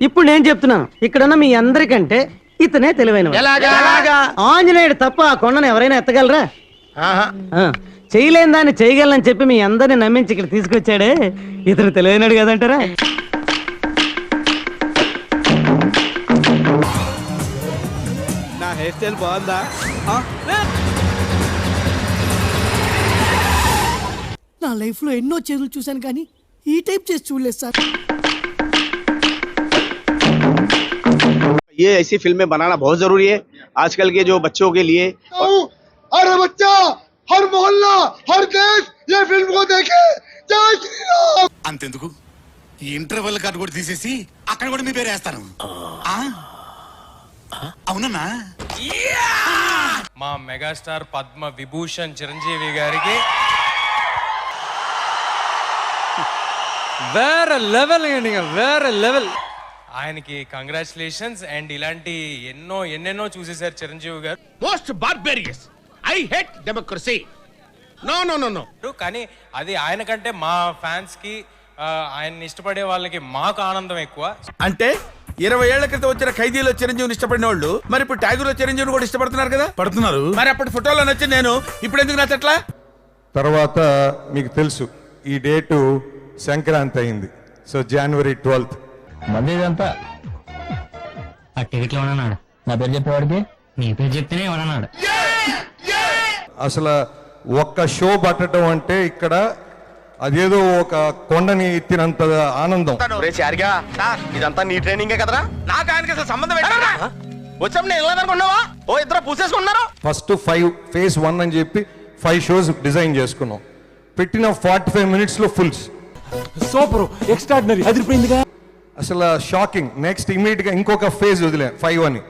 ఇప్పుడు నేను చెప్తున్నాను, ఇక్కడున్న మీ అందరికంటే ఇతనే తెలివైన ఆంజనేయుడు తప్ప ఆ కొండను ఎవరైనా ఎత్తగలరా? చేయలేని దాన్ని చేయగలనని చెప్పి మీ అందరిని నమ్మించి ఇక్కడ తీసుకొచ్చాడే, ఇతను తెలివైనడు కదంటారా? నా హెయిర్ స్టైల్ బాగుందా? నా లైఫ్ లో ఎన్నో చేతులు చూశాను కానీ ఈ టైప్ చేసి చూడలేదు సార్. ये ऐसी फिल्में बनाना बहुत जरूरी है आजकल के जो बच्चों के लिए। अरे बच्चा, हर मोहल्ला, हर देश ये फिल्म को देखे। जय श्री राम। అంతెందుకు ఈ ఇంటర్వెల్ కార్డు కూడా తీసేసి అక్కడ కూడా మీ పేరు వేస్తాను. అవునన్నా? మా మెగాస్టార్ పద్మ విభూషణ్ చిరంజీవి గారికి వేరే లెవెల్ అండి, వేరే లెవెల్. ఆయనకి కంగ్రాచులేషన్స్. అండ్ ఇలాంటి ఎన్నెన్నో చూసేశారు చిరంజీవి గారు. Most barbarous, I hate democracy. No no no no. కానీ అది ఆయన కంటే మా ఫ్యాన్స్ కి, ఆయన్ని ఇష్టపడే వాళ్ళకి మాకు ఆనందం ఎక్కువ. అంటే 20 ఏళ్ల క్రితం వచ్చిన ఖైదీలో చిరంజీవిని ఇష్టపడిన వాళ్ళు మరి ఇప్పుడు ట్యాగూర్ లో చిరంజీవిని కూడా ఇష్టపడుతున్నారు కదా? పడుతున్నారు. మరి అప్పటి ఫోటోలో నచ్చి నేను ఇప్పుడు ఎందుకు నచ్చట్లా? తర్వాత మీకు తెలుసు ఈ డేటు సంక్రాంతి అయింది. So January 12th. మందేదంతా ఆ టికెట్లు ఏమన్నాడు? నా పేరు చెప్పేవాడికి నీ పేరు చెప్తేనే ఏమన్నాడు? అసలు ఒక్క షో పట్టడం అంటే ఇక్కడ అదేదో ఒక కొండని ఎత్తినంత ఆనందం. ఇదంతా నీ ట్రైనింగే కదరా? నాకు ఆయనకి అసలు సంబంధం వచ్చాం నేను వెళ్ళాలనుకున్నావా? ఓ ఇద్దరు పూసేసుకున్నారు. ఫస్ట్ 5 phase 1 అని చెప్పి 5 shows డిజైన్ చేసుకున్నాం. పెట్టిన 45 minutes లో ఫుల్స్. Super, extraordinary, అదిరిపోయిందిగా. అసలు షాకింగ్. నెక్స్ట్ ఇమీడియట్ గా ఇంకొక ఫేజ్ వదిలే 5 అని.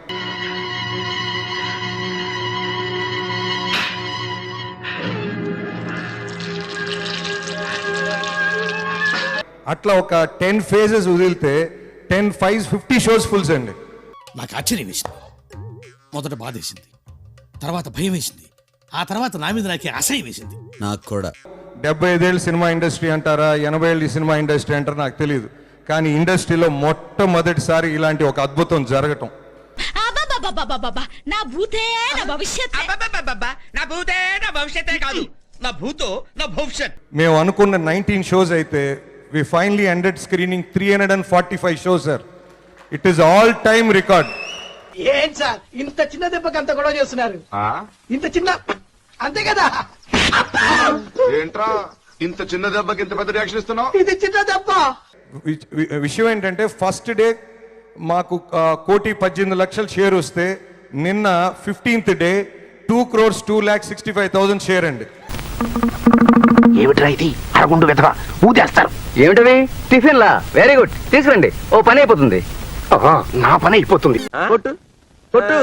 అట్లా ఒక 10 phases వదిలితే 10 5 50 shows ఫుల్స్ అండి. నాకు ఆశ్చర్యం వేసింది. మొదట బాధ వేసింది, తర్వాత భయం వేసింది, ఆ తర్వాత నా మీద నాకే అసహ్యం వేసింది. నాకు కూడా 75 ఏళ్ళ సినిమా ఇండస్ట్రీ అంటారా, 80 ఏళ్ళ సినిమా ఇండస్ట్రీ అంటారా నాకు తెలియదు, కానీ ఇండస్ట్రీలో మొట్టమొదటిసారి ఇలాంటి ఒక అద్భుతం జరగటం. నా భూతే నా భవిష్యత్తే కాదు, నా భూతో నా భవిష్యత్. మేము అనుకున్న 19 shows అయితే we finally ended screening 345 shows, sir. It is all time record. ఏం సార్ ఇంత చిన్న దెబ్బకి అంత గొడవ చేస్తున్నారు? ఇంత చిన్న అంతే కదా? ఏంట్రా ఇంత చిన్న దెబ్బకి ఇంత పెద్ద రియాక్షన్ ఇస్తున్నావు? ఇది చిన్న దెబ్బ. విషయం ఏంటంటే ఫస్ట్ డే మాకు 1,18,00,000 షేర్ వస్తే నిన్న 15th డే 2,02,65,000 షేర్ అండి. ఏమిట్రా ఇది? అరగుండు వెతవా ఊదేస్తారు. ఏమిటవి? టిఫిన్లా? వెరీ గుడ్, తీసుకురండి, ఓ పని అయిపోతుంది. నా పని అయిపోతుంది. కొట్టు కొట్టు.